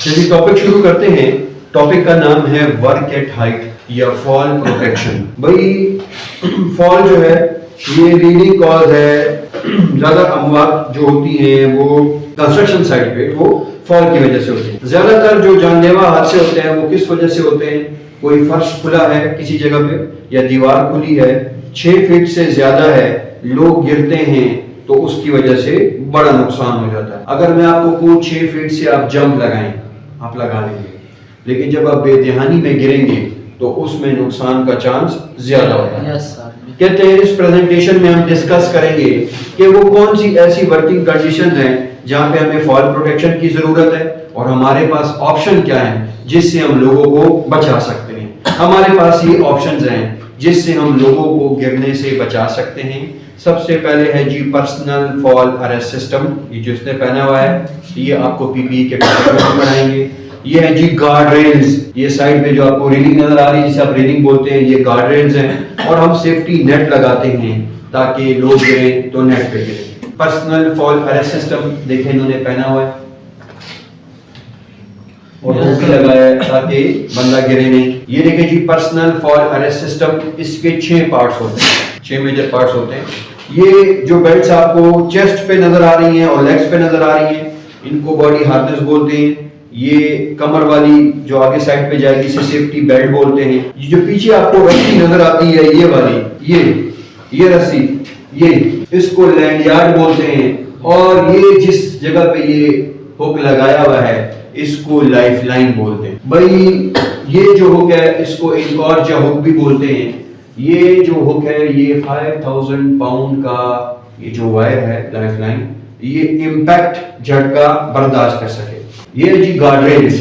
चलिए टॉपिक शुरू करते हैं। टॉपिक का नाम है वर्क एट हाइट या फॉल प्रोटेक्शन। भाई फॉल जो है ये लीडिंग कॉज है। ज्यादा अमवात जो होती हैं वो कंस्ट्रक्शन साइट पे वो फॉल की वजह से होती है। ज्यादातर जो जानलेवा हादसे होते हैं वो किस वजह से होते हैं? कोई फर्श खुला है किसी जगह पे या दीवार खुली है, 6 फीट से ज्यादा है, लोग गिरते हैं तो उसकी वजह से बड़ा नुकसान हो जाता है। अगर मैं आपको कहूं 6 फीट से आप जंप लगाएं, आप लगा लेंगे, लेकिन जब आप बेध्यानी में गिरेंगे तो उसमें नुकसान का चांस ज्यादा होता है। कहते हैं इस प्रेजेंटेशन में हम डिस्कस करेंगे कि वो कौन सी ऐसी वर्किंग कंडीशंस हैं जहां पे हमें फॉल प्रोटेक्शन की जरूरत है और हमारे पास ऑप्शन क्या है जिससे हम लोगों को बचा सकते हैं। हमारे पास ये ऑप्शंस हैं जिससे हम लोगों को गिरने से बचा सकते हैं। सबसे पहले है जी पर्सनल फॉल अरेस्ट सिस्टम। ये जो इसने पहना हुआ है ये आपको पीपीई के बनाएंगे। ये है जी गार्ड रेल्स। ये साइड पे जो आपको रेलिंग नजर आ रही है जिसे आप रेलिंग बोलते हैं, ये गार्ड रेल्स हैं और हम सेफ्टी नेट लगाते हैं ताकि लोग गिरें तो नेट पे गिरें। पर्सनल फॉल अरेस्ट सिस्टम देखें इन्होंने पहना हुआ है और टोपी लगाया है ताकि बंदा गिरे नहीं। ये देखें जी पर्सनल फॉल अरेस्ट सिस्टम। इसके 6 पार्ट्स होते हैं, 6 मेजर पार्ट्स होते हैं। ये जो बेल्ट्स आपको चेस्ट पे नजर आ रही हैं और लेग्स पे नजर आ रही हैं इनको बॉडी हार्नेस बोलते हैं। ये कमर वाली जो आगे साइड पे जाएगी इसे सेफ्टी बेल्ट बोलते हैं। ये जो पीछे आपको रस्सी नजर आती है ये वाली, ये रस्सी, ये इसको लैंडयार्ड बोलते हैं। और ये जिस जगह पे ये हुक लगाया हुआ है इसको लाइफ लाइन बोलते हैं। भाई ये जो हुक है इसको इंकॉर्ज या हुक भी बोलते हैं। ये जो हुक है ये 5000 पाउंड का ये जो वायर है लाइफ लाइन, ये इंपैक्ट झटका बर्दाश्त कर सके। ये है जी गार्ड रेल्स,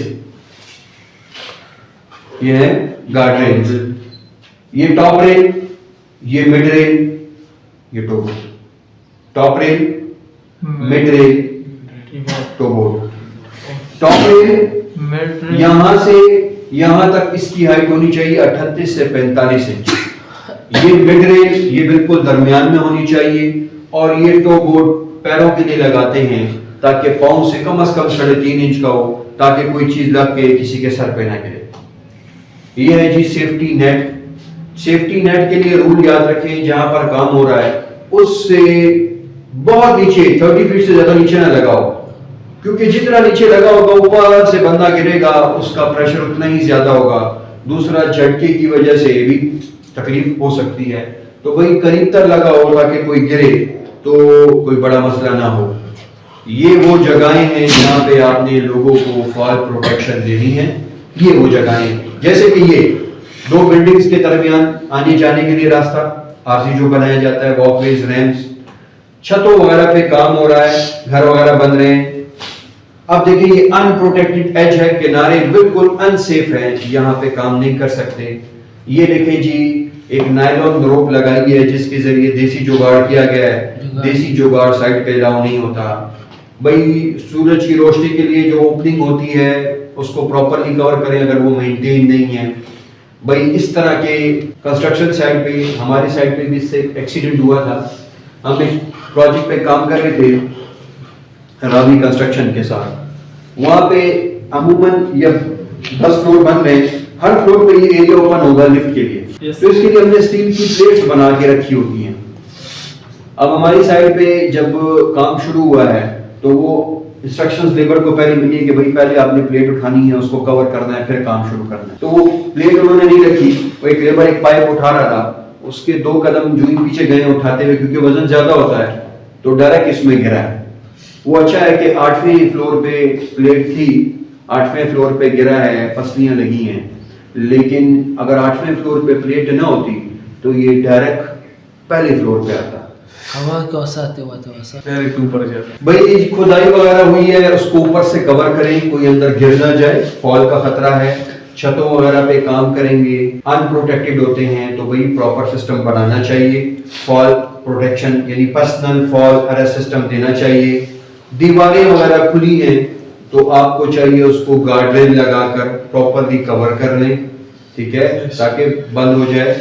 ये है गार्ड रेल्स। ये टॉप रेल, ये मिड रेल, ये top rail, mid rail, top rail यहां से यहां तक इसकी हाइट होनी चाहिए 38 से 45 इंच। ये मिड रेल ये बिल्कुल दरमियान में होनी चाहिए और ये टो बोर्ड पैरों के लिए लगाते हैं ताकि पाँव से कम 3.5 इंच का हो ताकि कोई चीज लग के किसी के सर पे ना गिरे। ये है जी सेफ्टी नेट। सेफ्टी नेट के लिए रूल याद रखें, जहां पर काम हो रहा है उससे बहुत नीचे 30 फीट से ज्यादा नीचे ना लगाओ, क्योंकि जितना नीचे लगा होगा ऊपर से बंदा गिरेगा उसका प्रेशर उतना ही ज्यादा होगा। दूसरा झटके की वजह से भी तकलीफ हो सकती है, तो वही करीब तक लगाओ ताकि कोई गिरे तो कोई बड़ा मसला ना हो। ये वो जगहें हैं जहां पे आपने लोगों को फॉल प्रोटेक्शन देनी है। ये वो जगहें जैसे कि ये 2 बिल्डिंग्स के दरमियान आने जाने के लिए रास्ता आरसी जो बनाया जाता है, वॉकवेज, रैंप्स, छतों वगैरह पे काम हो रहा है, घर वगैरह बन रहे हैं। अब देखिए ये अनप्रोटेक्टेड एज है, किनारे बिल्कुल अनसेफ है, यहाँ पे काम नहीं कर सकते। ये देखें जी एक नायलॉन रोप लगाई है जिसके जरिए देसी जुगाड़ किया गया है। देसी जुगाड़ साइड पे अलाउ नहीं होता। भाई सूरज की रोशनी के लिए जो ओपनिंग होती है उसको प्रॉपरली कवर करें अगर वो मेंटेन नहीं है। भाई इस तरह के कंस्ट्रक्शन साइट पे, हमारी साइट पे भी इससे एक्सीडेंट हुआ था। हम एक प्रोजेक्ट पे काम कर रहे थे रावी कंस्ट्रक्शन के साथ। वहां पे अमूमन ये 10 फ्लोर बन रहे हैं, हर फ्लोर पे ये एरिया ओपन होगा लिफ्ट के लिए। तो इसके लिए हमने स्टील की प्लेट्स बना के रखी होती हैं। अब हमारी साइड पे जब काम शुरू हुआ है तो वो इंस्ट्रक्शंस लेबर को पहले मिली कि भाई पहले आपने प्लेट उठानी है, उसको कवर करना है, फिर काम शुरू करना है। तो वो प्लेट उन्होंने नहीं रखी। वो एक लेबर एक पाइप उठा रहा था, उसके 2 कदम जो ही पीछे गए उठाते हुए, क्योंकि वजन ज्यादा होता है तो डायरेक्ट इसमें गिरा है। वो अच्छा है कि 8वें फ्लोर पे प्लेट थी, 8वें फ्लोर पे गिरा है, पसलियां लगी हैं। लेकिन अगर 8वें फ्लोर पे प्लेट ना होती तो ये डायरेक्ट पहले फ्लोर पे आता। हवा का आते हुआ था वैसा डायरेक्ट ऊपर जाता। भाई खुदाई वगैरह हुई है, उसको ऊपर से कवर करें, कोई अंदर गिर ना जाए, फॉल का खतरा है। छतों वगैरह पे काम करेंगे, अनप्रोटेक्टेड होते हैं तो भाई प्रॉपर सिस्टम बनाना चाहिए। फॉल प्रोटेक्शन यानी पर्सनल फॉल अरेस्ट सिस्टम देना चाहिए। दीवारें वगैरह खुली हैं तो आपको चाहिए उसको गार्डरेल लगाकर प्रॉपरली कवर कर लें, ठीक है, ताकि बंद हो जाए।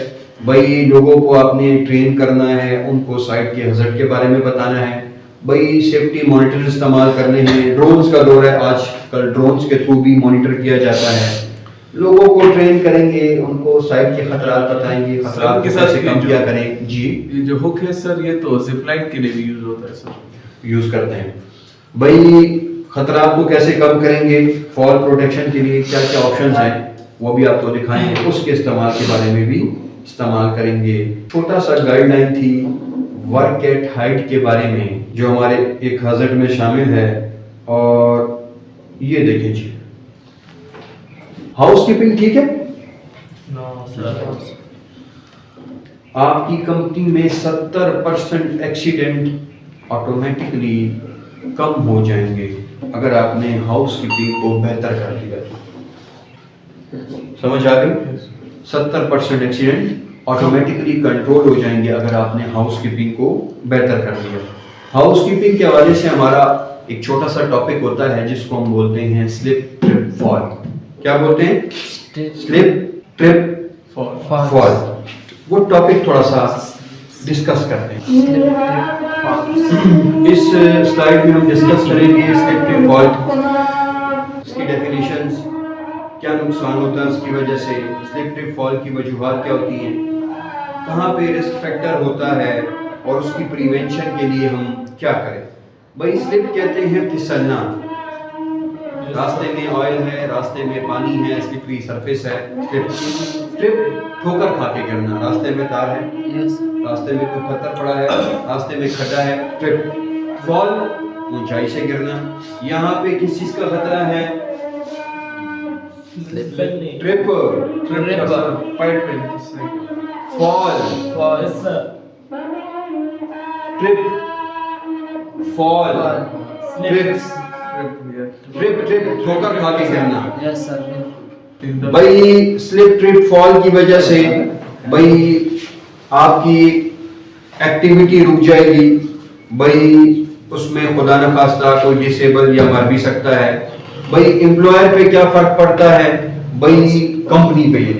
भाई लोगों को आपने ट्रेन करना है, उनको साइट के हजरत के बारे में बताना है। भाई सेफ्टी मॉनिटर इस्तेमाल करने हैं, ड्रोन्स का दौर है आजकल, ड्रोन्स के थ्रू भी मॉनिटर किया जाता है, लोगों को ट्रेन करेंगे, उनको साइड के खतरात बताएंगे, खतरात के के साथ साथ कम क्या करें जी। ये जो हुक है सर, ये तो जिपलाइन के लिए भी यूज होता है सर, यूज करते हैं। भाई खतरात को कैसे कम करेंगे, फॉल प्रोटेक्शन के लिए क्या क्या ऑप्शंस हैं वो भी आपको दिखाएंगे, उसके इस्तेमाल के बारे में भी इस्तेमाल करेंगे। छोटा सा गाइडलाइन थी वर्क एट हाइट के बारे में जो हमारे एक हजरत में शामिल है। और ये देखें जी, हाउसकीपिंग ठीक है, आपकी कंपनी में 70% एक्सीडेंट ऑटोमेटिकली कम हो जाएंगे अगर आपने हाउसकीपिंग को बेहतर कर दिया तो। समझ आ गई? 70% एक्सीडेंट ऑटोमेटिकली कंट्रोल हो जाएंगे अगर आपने हाउसकीपिंग को बेहतर कर दिया। हाउसकीपिंग के हवाले से हमारा एक छोटा सा टॉपिक होता है जिसको हम बोलते हैं स्लिप ट्रिप फॉल। क्या बोलते हैं? Slip trip fall. वो टॉपिक थोड़ा सा डिस्कस करते हैं। इस स्लाइड में हम डिस्कस करेंगे स्लिप ट्रिप फॉल, इसकी डेफिनेशंस, क्या नुकसान होता है उसकी वजह से, स्लिप ट्रिप फॉल की वजूहात क्या होती हैं, कहाँ पे रिस्क फैक्टर होता है और उसकी प्रिवेंशन के लिए हम क्या करें। भाई स्लिप कहते हैं फिसलना, रास्ते में ऑयल है, रास्ते में पानी है, स्लिपरी सरफेस है, स्लिप। ट्रिप ठोकर खा के गिरना, रास्ते में तार है, रास्ते में कोई पत्थर पड़ा है, रास्ते में खड्डा है, ट्रिप। फॉल ऊंचाई से गिरना, यहाँ पे किस चीज का खतरा है? Trip fall, trip fall, trip ठोकर खा के गिरना। भाई स्लिप ट्रिप फॉल की वजह से भाई आपकी एक्टिविटी रुक जाएगी, भाई उसमें खुदा न खास्ता कोई डिसेबल या मर भी सकता है। भाई एम्प्लॉयर पे क्या फर्क पड़ता है? भाई कंपनी पे, ये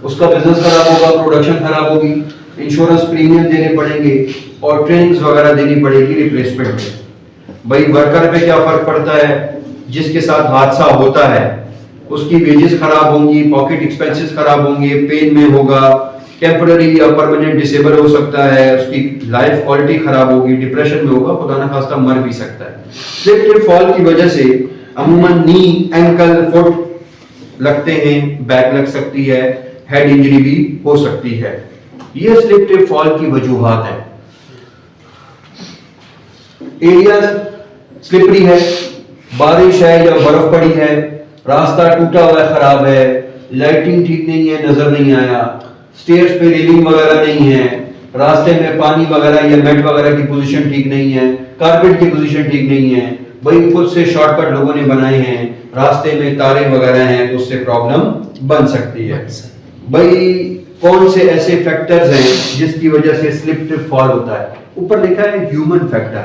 उसका बिजनेस खराब होगा, प्रोडक्शन खराब होगी, इंश्योरेंस प्रीमियम देने पड़ेंगे और ट्रेनिंग्स वगैरह देनी पड़ेगी रिप्लेसमेंट में। भाई वर्कर पे क्या फर्क पड़ता है? जिसके साथ हादसा होता है उसकी वेजेस खराब होंगी, पॉकेट एक्सपेंसेस खराब होंगे, पेन में होगा, टेम्पररी या परमानेंट डिसेबल हो सकता है, उसकी लाइफ क्वालिटी खराब होगी, डिप्रेशन में होगा, खुदा न खास्ता मर भी सकता है। स्लिप ट्रिप फॉल की वजह से अमूमन नी, एंकल, फुट लगते हैं, बैक लग सकती है, हेड इंजरी भी हो सकती है। ये स्लिप ट्रिप फॉल की वजूहात है। एरिया स्लिपरी है, बारिश है या बर्फ पड़ी है, रास्ता टूटा हुआ है, खराब है, लाइटिंग ठीक नहीं है, नजर नहीं आया, स्टेयर्स पे रेलिंग वगैरह नहीं है, रास्ते में पानी वगैरह या मेट वगैरह की पोजीशन ठीक नहीं है, कारपेट की पोजीशन ठीक नहीं है, भाई खुद से शॉर्टकट लोगों ने बनाए हैं, रास्ते में तारे वगैरह हैं, तो उससे प्रॉब्लम बन सकती है। भाई कौन से ऐसे फैक्टर्स हैं जिसकी वजह से स्लिप ट्रिप फॉल होता है? ऊपर लिखा है ह्यूमन फैक्टर,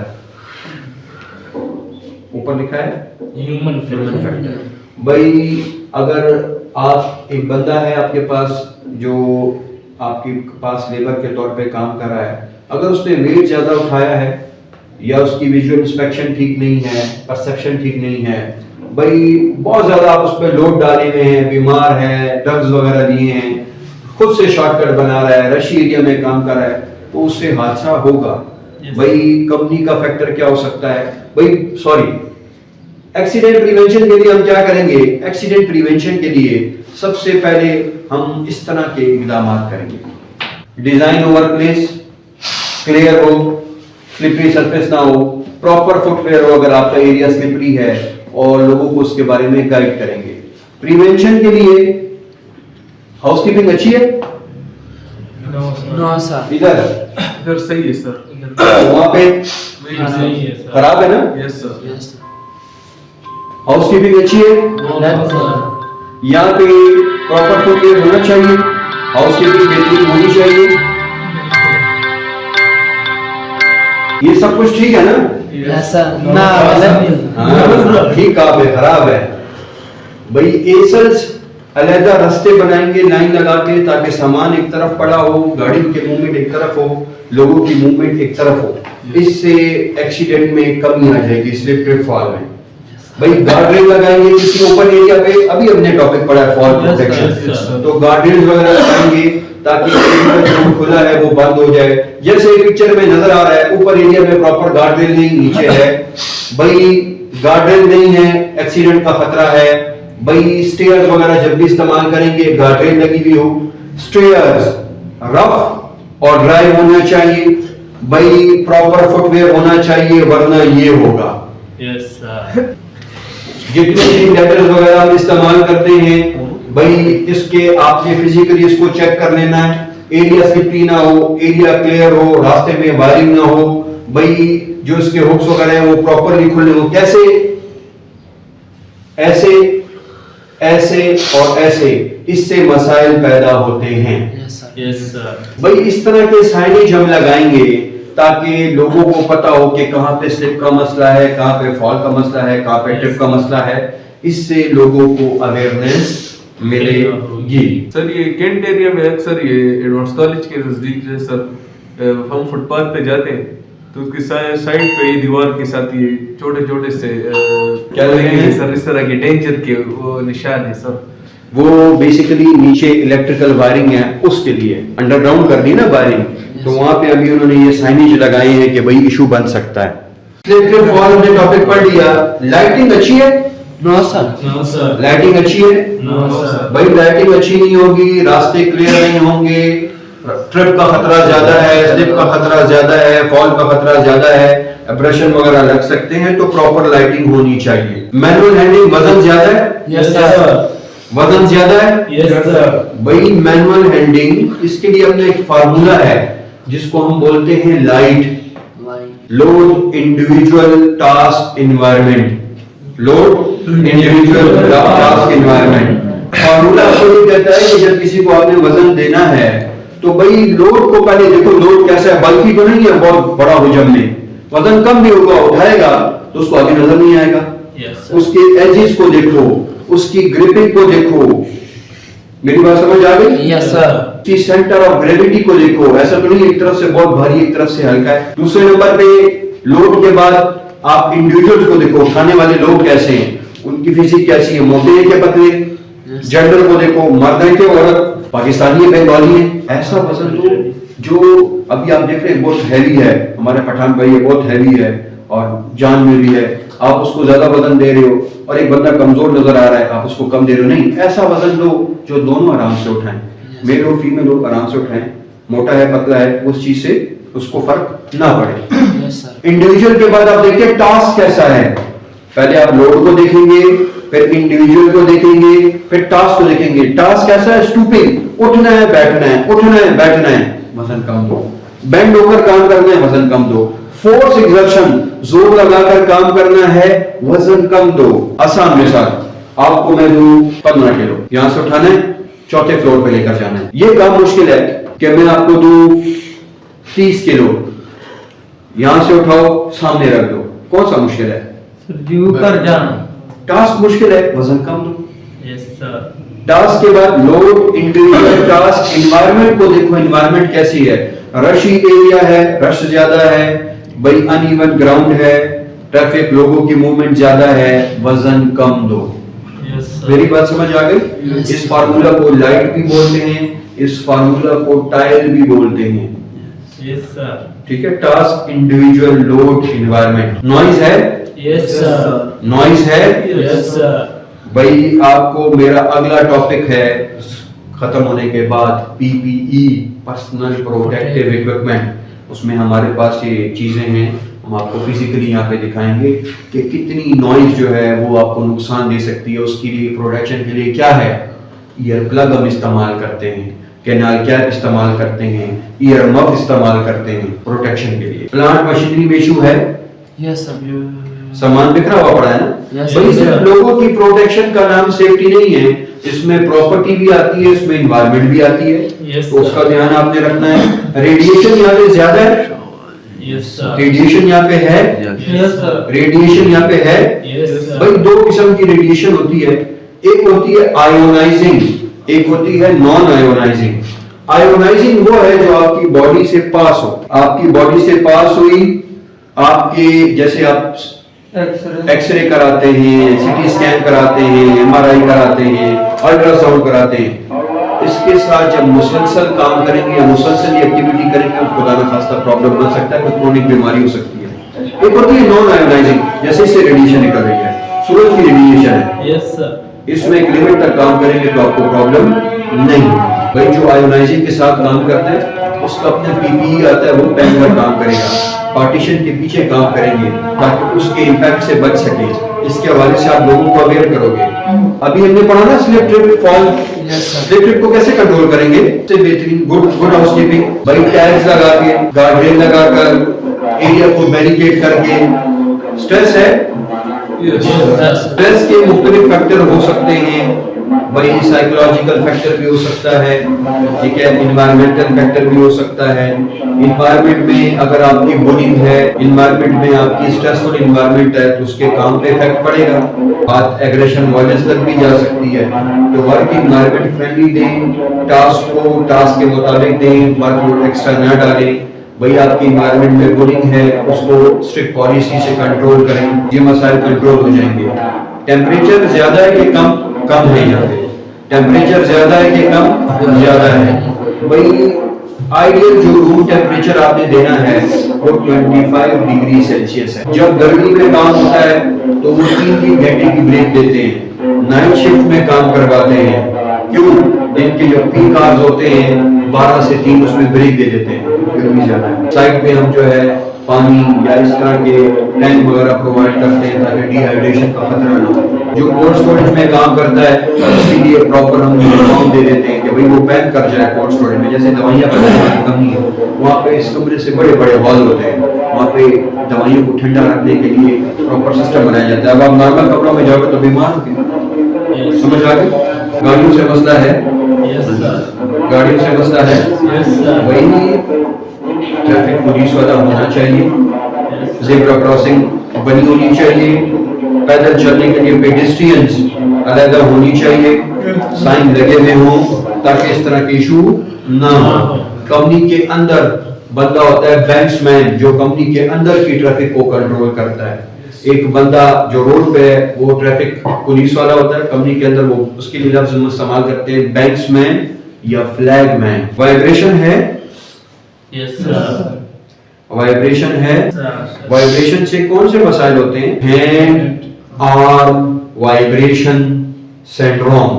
ऊपर लिखा है ह्यूमन फैक्टर। भाई अगर आप, एक बंदा है आपके पास जो आपके पास लेबर के तौर पे काम कर रहा है, अगर उसने वेट ज्यादा उठाया है या उसकी विजुअल इंस्पेक्शन ठीक नहीं है, परसेप्शन ठीक नहीं है, भाई बहुत ज्यादा आप उस पर लोड डाले हुए हैं, बीमार है, ड्रग्स वगैरह लिए हैं, खुद से शॉर्टकट बना रहा है, रश एरिया में काम कर रहा है, तो उससे हादसा होगा। भाई कंपनी का फैक्टर क्या हो सकता है? भाई सॉरी, एक्सीडेंट प्रिवेंशन के लिए हम क्या करेंगे? एक्सीडेंट प्रिवेंशन के लिए सबसे पहले हम इस तरह के इकदाम करेंगे। डिजाइन ओवर प्लेस क्लियर हो, स्लिपरी सरफेस ना हो, प्रॉपर फुटवेयर हो अगर आपका एरिया स्लिपरी है, और लोगों को उसके बारे में गाइड करेंगे। प्रिवेंशन के लिए हाउसकीपिंग अच्छी है? नो सर, इधर सही है सर, वहां पे सही है सर, खराब है ना? यस सर, हाउसकीपिंग अच्छी है? यहाँ पे प्रॉपर फुटवेयर होना चाहिए, हाउसकीपिंग बेहतरीन होनी चाहिए, ये सब कुछ ठीक है ना? ना हाँ, ठीक कहा है, खराब है। भाई एसल्स अलहदा रास्ते बनाएंगे लाइन लगा के, ताकि सामान एक तरफ पड़ा हो, गाड़ी के मूवमेंट एक तरफ हो, लोगों की मूवमेंट एक तरफ हो, इससे एक्सीडेंट में कमी आ जाएगी, स्लिप ट्रिप फॉल में। भाई गार्डरेल लगाएंगे किसी ओपन एरिया पे, अभी हमने टॉपिक पढ़ा है फॉल प्रोटेक्शन, तो गार्डरेल वगैरह लगाएंगे ताकि जो खुला है वो बंद हो जाए। जैसे पिक्चर में नजर आ रहा है, ऊपर एरिया में प्रॉपर गार्डरेल नहीं, नीचे है भाई गार्डरेल नहीं है, एक्सीडेंट का खतरा है। भाई स्टेयर्स वगैरह जब भी इस्तेमाल करेंगे गार्डरेल लगी हुई हो। स्टेयर्स रफ और ड्राई होना चाहिए, भाई प्रॉपर फुटवेयर होना चाहिए, वरना ये होगा। Yes sir. जितने भी लेटर्स वगैरह हम इस्तेमाल करते हैं भाई इसके आपने फिजिकली इसको चेक कर लेना है, एरिया स्लिपरी ना हो, एरिया क्लियर हो, रास्ते में वायरिंग ना हो, भाई जो इसके हुक्स वगैरह हैं वो प्रॉपरली खुले हो। कैसे? ऐसे, ऐसे और ऐसे, इससे मसाइल पैदा होते हैं। Yes sir. भाई इस तरह के साइनेज हम लगाएंगे ताकि लोगों को पता हो कि कहां पे स्लिप का मसला है, कहां पे फॉल का मसला है, कहां पे ट्रिप का मसला है। इससे लोगों को अवेयरनेस मिलेगी। सर ये कैंट एरिया में अक्सर ये एडवर्ड्स कॉलेज के नजदीक जो है सर, हम फुटपाथ पे जाते हैं तो उसकी साइड पे ही दीवार के साथ ये छोटे छोटे से क्या लगे हैं सर, इस तरह के डेंजर के वो निशान है सर। वो बेसिकली नीचे इलेक्ट्रिकल वायरिंग है, उसके लिए अंडरग्राउंड कर दी ना वायरिंग, तो वहां पे अभी उन्होंने ये साइनेज लगाए हैं कि भाई इशू बन सकता है। स्लिप ट्रिप फॉल हमने टॉपिक पढ़ लिया। लाइटिंग अच्छी है? No sir. No sir. Lighting अच्छी है? No sir. भाई लाइटिंग अच्छी नहीं होगी, रास्ते क्लियर नहीं होंगे, ट्रिप का खतरा ज्यादा है, स्लिप का खतरा ज्यादा है, फॉल का खतरा ज्यादा है, एब्रेशन वगैरह लग सकते हैं, तो प्रॉपर लाइटिंग होनी चाहिए। मैनुअल हैंडलिंग वजन ज्यादा है? Yes sir. वजन ज्यादा है? Yes sir. भाई मैनुअल हैंडलिंग, इसके लिए अपना एक फार्मूला है जिसको हम बोलते हैं light load individual task environment. Load individual task environment formula आपको ये कहता है कि जब किसी को आपने वजन देना है तो भाई लोड को पहले देखो, लोड कैसा है, बल्कि तो नहीं है बहुत बड़ा हुजम में, वजन कम भी होगा, उठाएगा तो उसको आगे नजर नहीं आएगा। उसके एजेस को देखो, उसकी ग्रिपिंग को देखो, मेरी बात समझ आ गई? Yes sir. कि सेंटर ऑफ ग्रेविटी को देखो, ऐसा तो नहीं एक तरफ से बहुत भारी एक तरफ से हल्का है। दूसरे नंबर पे लोड के बाद आप इंडिविजुअल्स को देखो, उठाने वाले लोग कैसे हैं, उनकी फिजिक कैसी है, मोटे हैं क्या पतले, जेंडर को देखो, मर्द है क्या औरत, पाकिस्तानी है बंगाली है, ऐसा वजन तो जो अभी आप देख रहे हैं बहुत हैवी है, हमारे पठान भाई बहुत हैवी है और जान में भी है, आप उसको ज्यादा वजन दे रहे हो और एक बंदा कमजोर नजर आ रहा है, आप उसको कम दे रहे हो, नहीं, ऐसा वजन लो जो दोनों आराम से उठाएं, मेल और फीमेल लोग आराम से उठाएं, मोटा है पतला है उस चीज से उसको फर्क ना पड़े। Yes sir. इंडिविजुअल के बाद आप देखिए टास्क कैसा है, पहले आप लोड को देखेंगे, फिर इंडिविजुअल को देखेंगे, फिर टास्क को देखेंगे। टास्क कैसा है? स्टूपिंग, उठना है बैठना है, उठना है बैठना है, वजन कम दो, बेंड होकर काम करना है, वजन कम दो, फोर्स एक्सर्शन, जोर लगाकर काम करना है, वजन कम दो। आसान मिसाल, आपको मैं दूं 15 किलो, यहां से उठाना है, चौथे फ्लोर पे लेकर जाना है। ये काम मुश्किल है कि मैं आपको दूं 30 किलो, यहां से उठाओ सामने रख दो, कौन सा मुश्किल है? ऊपर जाना। टास्क मुश्किल है, वजन कम दो। Yes sir. टास्क के बाद लोड, इंडिविजुअल टास्क, एनवायरनमेंट को देखो, एनवायरनमेंट कैसी है, रशी एरिया है, रश ज्यादा है, भाई अनइवन ग्राउंड है, ट्रैफिक, लोगों की मूवमेंट ज्यादा है, वजन कम दो। मेरी बात समझ आ गई? इस फार्मूला को लाइट भी बोलते हैं, इस फार्मूला को टाइल भी बोलते हैं। Yes sir. ठीक है, task, individual, load, environment. Noise है? Yes sir. नॉइज है? Yes sir. भाई आपको मेरा अगला टॉपिक है खत्म होने के बाद पीपीई, पर्सनल प्रोटेक्टिव इक्विपमेंट। उसमें हमारे पास ये चीजें हैं, हम आपको फिजिकली यहाँ पे दिखाएंगे कि कितनी नॉइज जो है वो आपको नुकसान दे सकती है। उसके लिए प्रोटेक्शन के लिए क्या है, ईयर प्लग हम इस्तेमाल करते हैं, कैनाल कैप इस्तेमाल करते हैं, ईयर मफ इस्तेमाल करते हैं प्रोटेक्शन के लिए। प्लांट मशीनरी में इशू है? Yes sir. सामान बिखरा हुआ पड़ा है ना, Yes, भाई sir. सिर्फ लोगों की प्रोटेक्शन का नाम सेफ्टी नहीं है, इसमें प्रॉपर्टी भी आती है, इसमें एनवायरनमेंट भी आती है। Yes, तो उसका sir. ध्यान आपने रखना है। रेडिएशन यहाँ पे ज्यादा है? Yes sir. रेडिएशन यहाँ पे है? Yes sir. रेडिएशन यहाँ पे है? Yes sir. भाई दो किस्म की रेडिएशन होती है, एक होती है आयोनाइजिंग, एक होती है नॉन आयोनाइजिंग। आयोनाइजिंग वो है जो आपकी बॉडी से पास हो, आपकी बॉडी से पास हुई, आपके जैसे आप एक्सरे कराते हैं, सीटी स्कैन कराते हैं, एमआरआई कराते हैं, अल्ट्रासाउंड कराते हैं, इसके साथ जब मुसलसल काम करेंगे या मुसलसल एक्टिविटी करेंगे तो खुदा न खास्ता प्रॉब्लम बन सकता है, कोई क्रोनिक बीमारी हो सकती है। एक होती है नॉन आयोनाइजिंग, जैसे इससे रेडिएशन निकल रही है, सूरज की रेडिएशन है, यस सर, इसमें एक लिमिट तक काम करेंगे तो आपको प्रॉब्लम नहीं। भाई जो आयोनाइजिंग के साथ काम करते हैं उसका अपना पीपीई आता है, वो पहनकर काम करेगा, पार्टीशन के पीछे काम करेंगे ताकि उसके इम्पैक्ट से बच सके। इसके हवाले से आप लोगों को अवेयर करोगे। अभी हमने पढ़ा ना slip trip fall, slip trip को कैसे कंट्रोल करेंगे, सबसे बेहतरीन गुड हाउसकीपिंग, भाई टैग्स लगा के, गार्डरेल लगाकर, एरिया को बैरिकेड करके। स्ट्रेस है, स्ट्रेस के मुख्तलिफ फैक्टर हो सकते हैं, भाई साइकोलॉजिकल फैक्टर भी हो सकता है, ठीक है, इन्वायरमेंटल फैक्टर भी हो सकता है। इन्वायरमेंट में अगर आपकी बुलिंग है, इन्वायरमेंट में आपकी स्ट्रेसफुल इन्वायरमेंट है तो उसके काम पे इफेक्ट पड़ेगा, बात एग्रेशन वायलेंस तक भी जा सकती है। तो वर्क इन्वायरमेंट फ्रेंडली दें, टास्क को टास्क के मुताबिक दें, वर्कलोड एक्स्ट्रा न डालें। भाई आपकी इन्वायरमेंट में बुलिंग है उसको स्ट्रिक्ट पॉलिसी से कंट्रोल करें, ये मसाइल कंट्रोल हो जाएंगे। टेम्परेचर ज्यादा है कि कम है, यहाँ पे टेम्परेचर ज्यादा है कि कम ज्यादा है। भाई आइडियल जो रूम टेम्परेचर आपने देना है वो 25 डिग्री सेल्सियस है। जब गर्मी में काम होता है तो वो 3 घंटे की ब्रेक देते हैं, नाइट शिफ्ट में काम करवाते हैं। क्यों? दिन के जो पीक आवर्स होते हैं 12 से 3 उसमें ब्रेक दे देते हैं, गर्मी ज्यादा है। साइड पे हम जो है पानी या इस तरह के टैंक वगैरह प्रोवाइड करते हैं ताकि डिहाइड्रेशन का खतरा ना हो। जो कोल्ड स्टोरेज में काम करता है उसके लिए प्रॉपर हम यूनिफॉर्म दे देते हैं कि भाई वो पैक कर जाए कोल्ड स्टोरेज में। जैसे दवाइयाँ बनाने की कमी है, वहाँ पे इस कमरे से बड़े बड़े हॉल होते हैं, वहाँ पे दवाइयों को ठंडा रखने के लिए प्रॉपर सिस्टम बनाया जाता है। अब आप नॉर्मल कपड़ों में जाओगे तो बीमार होंगे, समझ आ गई? गाड़ियों से मसला है, गाड़ियों से मसला है, वही ट्रैफिक पुलिस वाला होना चाहिए, ज़ेब्रा क्रॉसिंग बनी होनी चाहिए, पैदल चलने के लिए पेडेस्ट्रियंस अलग होनी चाहिए, साइन लगे हुए हों ताकि इस तरह के इशू ना हो। कंपनी के अंदर बंदा होता है बैंक्समैन जो कंपनी के अंदर की ट्रैफिक को कंट्रोल करता है। एक बंदा जो रोड पे है वो ट्रैफिक पुलिस वाला होता है, कंपनी के अंदर वो उसके लिए लफ्ज इस्तेमाल करते हैं बैंक्समैन या फ्लैगमैन। वाइब्रेशन है, यस सर, वाइब्रेशन है, वाइब्रेशन से कौन से मसाइल होते हैं? हैंड आर्म वाइब्रेशन सिंड्रोम,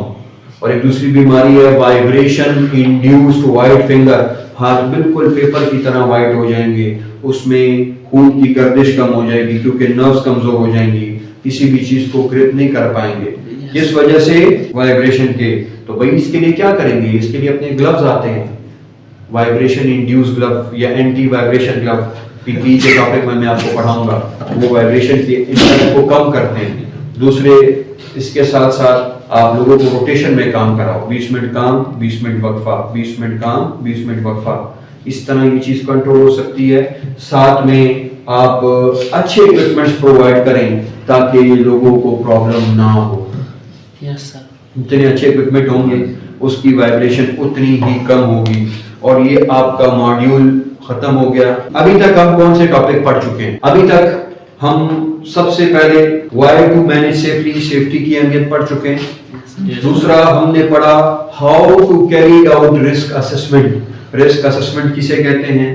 और एक दूसरी बीमारी है वाइब्रेशन इंड्यूस्ड वाइट फिंगर, हाथ बिल्कुल पेपर की तरह वाइट हो जाएंगे, उसमें खून की गर्दिश कम हो जाएगी क्योंकि नर्व्स कमजोर हो जाएंगी, किसी भी चीज को ग्रिप नहीं कर पाएंगे इस वजह से वाइब्रेशन के। तो भाई इसके लिए क्या करेंगे? इसके लिए अपने ग्लव्स आते हैं, वाइब्रेशन इंड्यूस ग्लव या एंटी वाइब्रेशन ग्लव, पीपीई के टॉपिक में मैं आपको पढ़ाऊंगा, वो वाइब्रेशन के इम्पैक्ट को कम करते हैं। दूसरे इसके साथ साथ आप लोगों को रोटेशन में काम कराओ, 20 मिनट काम 20 मिनट वक्फा, 20 मिनट काम 20 मिनट वक्फा, इस तरह ये चीज कंट्रोल हो सकती है। साथ में आप अच्छे इक्विपमेंट्स प्रोवाइड करें ताकि लोगों को प्रॉब्लम ना हो। यस सर, जितने अच्छे इक्विपमेंट होंगे उसकी वाइब्रेशन उतनी ही कम होगी। और ये आपका मॉड्यूल खत्म हो गया। अभी तक हम कौन से टॉपिक पढ़ चुके हैं? अभी तक हम सबसे पहले why to manage safety, safety की अहमियत पढ़ चुके हैं। दूसरा हमने पढ़ा how to carry out risk assessment. Risk assessment किसे कहते हैं?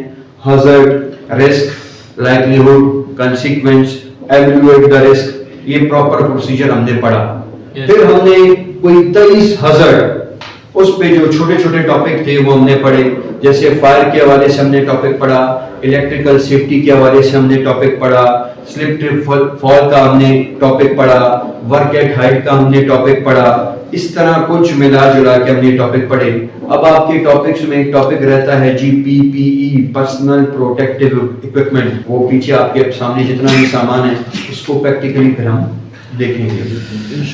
Hazard, risk, livelihood, consequence, evaluate the risk, ये प्रॉपर प्रोसीजर हमने पढ़ा। फिर हमने कोई 23 हज़ार्ड, उस पे जो छोटे छोटे टॉपिक थे वो हमने पढ़े, जैसे फायर के हवाले से हमने टॉपिक पढ़ा, इलेक्ट्रिकल सेफ्टी के हवाले से हमने टॉपिक पढ़ा, स्लिप ट्रिप फॉल का हमने टॉपिक पढ़ा, वर्क एट हाइट का हमने टॉपिक पढ़ा। इस तरह कुछ मिला जुला के हमने टॉपिक पढ़े। अब आपके टॉपिक्स में एक टॉपिक रहता है जी PPE, पर्सनल प्रोटेक्टिव इक्विपमेंट। वो पीछे आपके सामने जितना भी सामान है उसको प्रैक्टिकली फिर हम देखेंगे।